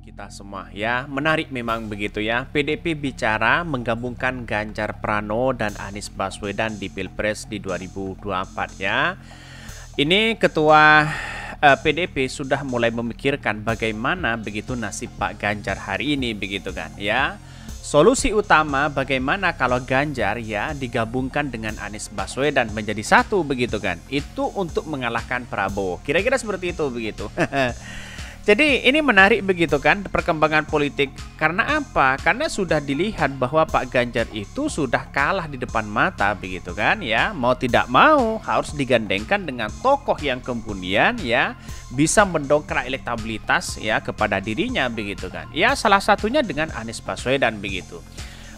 kita semua ya. Menarik memang begitu ya. PDP bicara menggabungkan Ganjar Pranowo dan Anies Baswedan di Pilpres di 2024 ya. Ini ketua PDP sudah mulai memikirkan bagaimana begitu nasib Pak Ganjar hari ini begitu kan ya. Solusi utama bagaimana kalau Ganjar ya digabungkan dengan Anies Baswedan menjadi satu begitu kan. Itu untuk mengalahkan Prabowo. Kira-kira seperti itu begitu. Jadi ini menarik begitu kan perkembangan politik. Karena apa? Karena sudah dilihat bahwa Pak Ganjar itu sudah kalah di depan mata begitu kan ya. Mau tidak mau harus digandengkan dengan tokoh yang kemudian ya bisa mendongkrak elektabilitas ya kepada dirinya begitu kan. Ya salah satunya dengan Anies Baswedan begitu.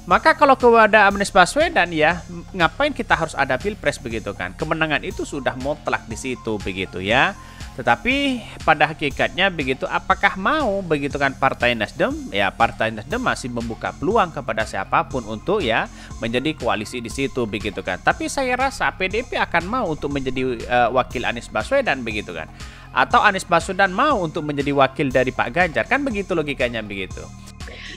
Maka kalau kepada Anies Baswedan ya ngapain kita harus ada Pilpres begitu kan. Kemenangan itu sudah mutlak di situ begitu ya. Tetapi pada hakikatnya begitu apakah mau begitu kan Partai Nasdem? Ya Partai Nasdem masih membuka peluang kepada siapapun untuk ya menjadi koalisi di situ begitu kan. Tapi saya rasa PDP akan mau untuk menjadi wakil Anies Baswedan begitu kan. Atau Anies Baswedan mau untuk menjadi wakil dari Pak Ganjar, kan begitu logikanya begitu.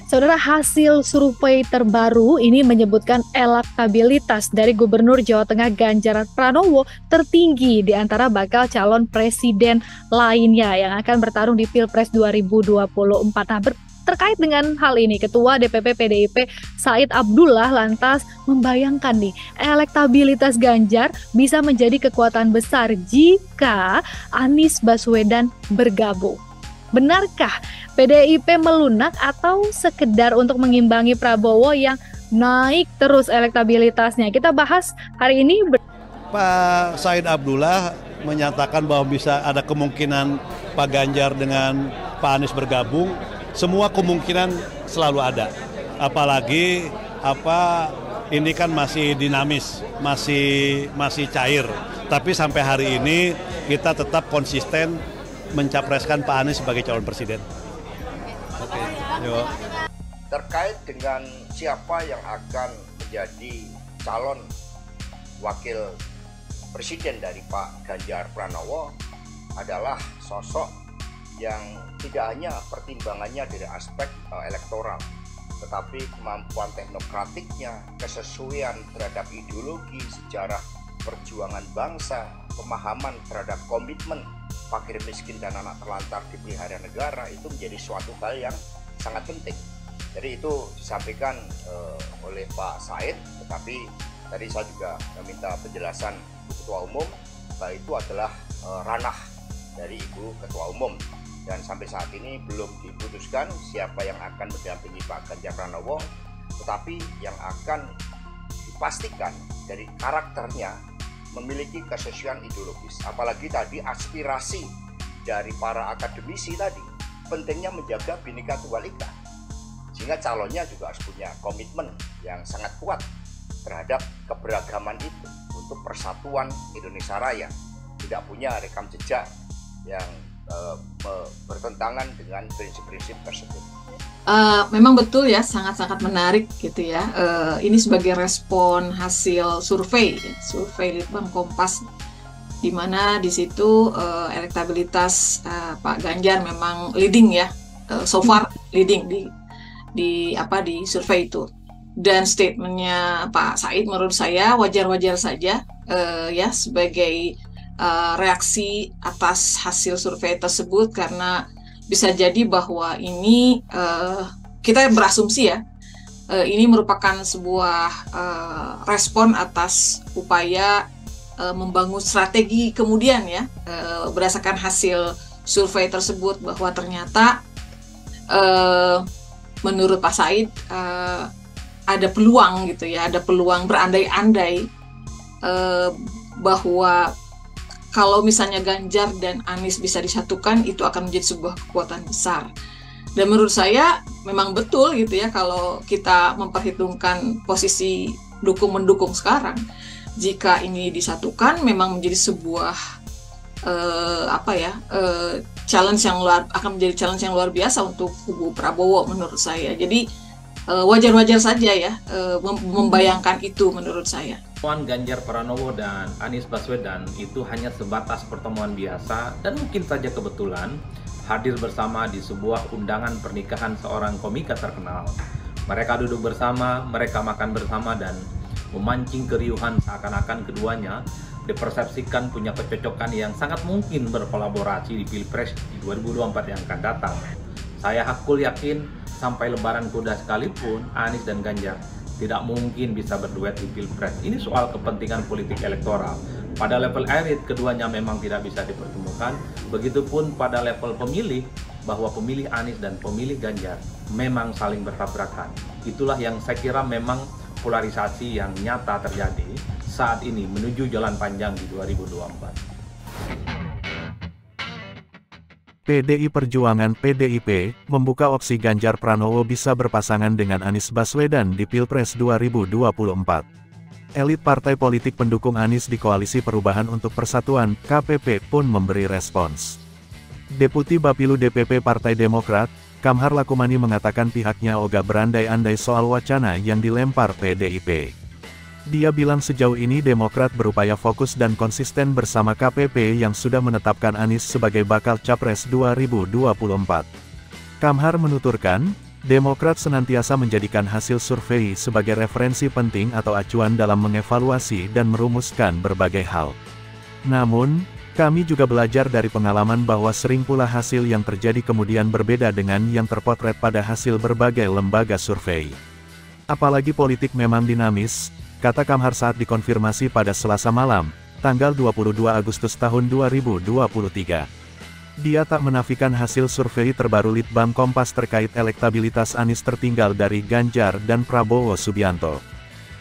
Saudara, hasil survei terbaru ini menyebutkan elektabilitas dari Gubernur Jawa Tengah Ganjar Pranowo tertinggi di antara bakal calon presiden lainnya yang akan bertarung di Pilpres 2024. Nah, terkait dengan hal ini, Ketua DPP PDIP Said Abdullah lantas membayangkan nih, elektabilitas Ganjar bisa menjadi kekuatan besar jika Anies Baswedan bergabung. Benarkah PDIP melunak atau sekedar untuk mengimbangi Prabowo yang naik terus elektabilitasnya? Kita bahas hari ini. Pak Said Abdullah menyatakan bahwa bisa ada kemungkinan Pak Ganjar dengan Pak Anies bergabung. Semua kemungkinan selalu ada. Apalagi ini kan masih dinamis, masih cair. Tapi sampai hari ini kita tetap konsisten mencapreskan Pak Anies sebagai calon presiden. Oke. Yuk. Terkait dengan siapa yang akan menjadi calon wakil presiden dari Pak Ganjar Pranowo adalah sosok yang tidak hanya pertimbangannya dari aspek elektoral, tetapi kemampuan teknokratiknya, kesesuaian terhadap ideologi, sejarah perjuangan bangsa, pemahaman terhadap komitmen fakir miskin dan anak terlantar dipelihara negara itu menjadi suatu hal yang sangat penting. Jadi itu disampaikan oleh Pak Said, tetapi tadi saya juga meminta penjelasan Ketua Umum bahwa itu adalah ranah dari Ibu Ketua Umum, dan sampai saat ini belum diputuskan siapa yang akan mendampingi Pak Ganjar Pranowo, tetapi yang akan dipastikan dari karakternya memiliki kesesuaian ideologis. Apalagi tadi aspirasi dari para akademisi tadi pentingnya menjaga Bhinneka Tunggal Ika, sehingga calonnya juga harus punya komitmen yang sangat kuat terhadap keberagaman itu untuk persatuan Indonesia Raya, tidak punya rekam jejak yang bertentangan dengan prinsip-prinsip tersebut. Memang betul ya, sangat-sangat menarik gitu ya. Ini sebagai respon hasil survei Litbang Kompas, di mana di situ elektabilitas Pak Ganjar memang leading ya, so far leading di survei itu. Dan statementnya Pak Said menurut saya wajar-wajar saja ya sebagai reaksi atas hasil survei tersebut, karena bisa jadi bahwa ini kita berasumsi ya, ini merupakan sebuah respon atas upaya membangun strategi kemudian ya, berdasarkan hasil survei tersebut, bahwa ternyata menurut Pak Said ada peluang gitu ya, ada peluang berandai-andai bahwa kalau misalnya Ganjar dan Anies bisa disatukan, itu akan menjadi sebuah kekuatan besar. Dan menurut saya memang betul gitu ya, kalau kita memperhitungkan posisi dukung-mendukung sekarang, jika ini disatukan memang menjadi sebuah challenge yang akan menjadi challenge yang luar biasa untuk kubu Prabowo menurut saya. Jadi wajar-wajar saja ya membayangkan itu menurut saya. Pertemuan Ganjar Pranowo dan Anies Baswedan itu hanya sebatas pertemuan biasa dan mungkin saja kebetulan, hadir bersama di sebuah undangan pernikahan seorang komika terkenal. Mereka duduk bersama, mereka makan bersama dan memancing keriuhan seakan-akan keduanya dipersepsikan punya kecocokan yang sangat mungkin berkolaborasi di Pilpres di 2024 yang akan datang. Saya hakul yakin sampai lebaran kuda sekalipun Anies dan Ganjar tidak mungkin bisa berduet di Pilpres. Ini soal kepentingan politik elektoral. Pada level elit keduanya memang tidak bisa dipertemukan. Begitupun pada level pemilih, bahwa pemilih Anies dan pemilih Ganjar memang saling bertabrakan. Itulah yang saya kira memang polarisasi yang nyata terjadi saat ini menuju jalan panjang di 2024. PDI Perjuangan (PDIP) membuka opsi Ganjar Pranowo bisa berpasangan dengan Anies Baswedan di Pilpres 2024. Elit partai politik pendukung Anies di Koalisi Perubahan untuk Persatuan (KPP) pun memberi respons. Deputi Bapilu DPP Partai Demokrat, Kamhar Lakumani mengatakan pihaknya ogah berandai-andai soal wacana yang dilempar PDIP. Dia bilang sejauh ini Demokrat berupaya fokus dan konsisten bersama KPP yang sudah menetapkan Anies sebagai bakal Capres 2024. Kamhar menuturkan, Demokrat senantiasa menjadikan hasil survei sebagai referensi penting atau acuan dalam mengevaluasi dan merumuskan berbagai hal. Namun, kami juga belajar dari pengalaman bahwa sering pula hasil yang terjadi kemudian berbeda dengan yang terpotret pada hasil berbagai lembaga survei. Apalagi politik memang dinamis, kata Kamhar saat dikonfirmasi pada Selasa malam, tanggal 22 Agustus tahun 2023. Dia tak menafikan hasil survei terbaru Litbang Kompas terkait elektabilitas Anies tertinggal dari Ganjar dan Prabowo Subianto.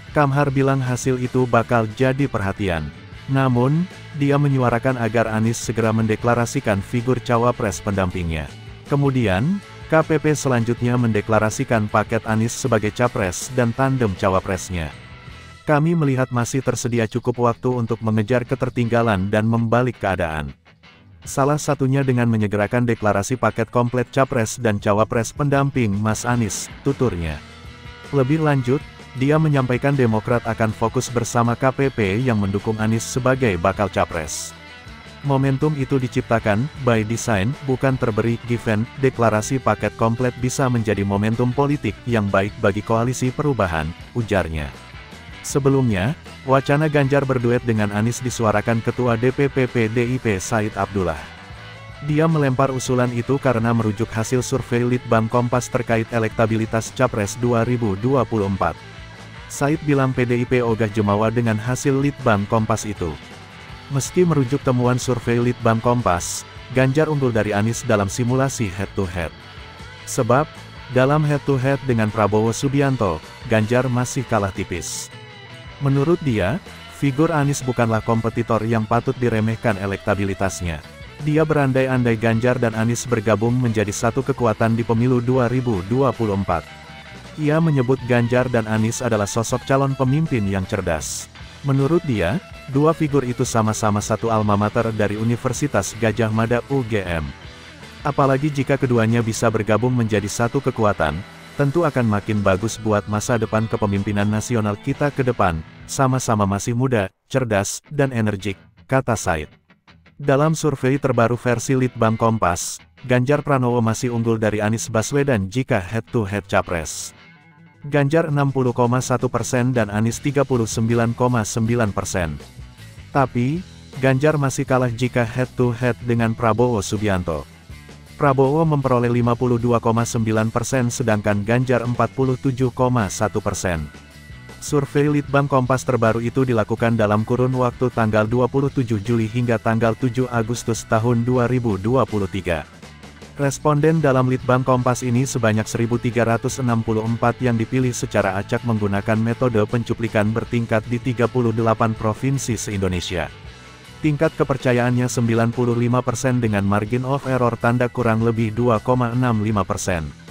Kamhar bilang hasil itu bakal jadi perhatian. Namun, dia menyuarakan agar Anies segera mendeklarasikan figur cawapres pendampingnya. Kemudian, KPP selanjutnya mendeklarasikan paket Anies sebagai capres dan tandem cawapresnya. Kami melihat masih tersedia cukup waktu untuk mengejar ketertinggalan dan membalik keadaan. Salah satunya dengan menyegerakan deklarasi paket komplit capres dan cawapres pendamping Mas Anies, tuturnya. Lebih lanjut, dia menyampaikan Demokrat akan fokus bersama KPP yang mendukung Anies sebagai bakal capres. Momentum itu diciptakan, by design, bukan terberi, given, deklarasi paket komplit bisa menjadi momentum politik yang baik bagi koalisi perubahan, ujarnya. Sebelumnya, wacana Ganjar berduet dengan Anies disuarakan Ketua DPP PDIP Said Abdullah. Dia melempar usulan itu karena merujuk hasil survei Litbang Kompas terkait elektabilitas Capres 2024. Said bilang PDIP ogah jemawa dengan hasil Litbang Kompas itu. Meski merujuk temuan survei Litbang Kompas, Ganjar unggul dari Anies dalam simulasi head-to-head. Sebab, dalam head-to-head dengan Prabowo Subianto, Ganjar masih kalah tipis. Menurut dia, figur Anies bukanlah kompetitor yang patut diremehkan elektabilitasnya. Dia berandai-andai Ganjar dan Anies bergabung menjadi satu kekuatan di pemilu 2024. Ia menyebut Ganjar dan Anies adalah sosok calon pemimpin yang cerdas. Menurut dia, dua figur itu sama-sama satu alma mater dari Universitas Gadjah Mada UGM. Apalagi jika keduanya bisa bergabung menjadi satu kekuatan, tentu akan makin bagus buat masa depan kepemimpinan nasional kita ke depan, sama-sama masih muda, cerdas, dan energik, kata Said. Dalam survei terbaru versi Litbang Kompas, Ganjar Pranowo masih unggul dari Anies Baswedan jika head-to-head capres. Ganjar 60,1% dan Anies 39,9%. Tapi, Ganjar masih kalah jika head-to-head dengan Prabowo Subianto. Prabowo memperoleh 52,9% sedangkan Ganjar 47,1%. Survei Litbang Kompas terbaru itu dilakukan dalam kurun waktu tanggal 27 Juli hingga tanggal 7 Agustus tahun 2023. Responden dalam Litbang Kompas ini sebanyak 1.364 yang dipilih secara acak menggunakan metode pencuplikan bertingkat di 38 provinsi se-Indonesia. Tingkat kepercayaannya 95% dengan margin of error tanda kurang lebih 2,65%.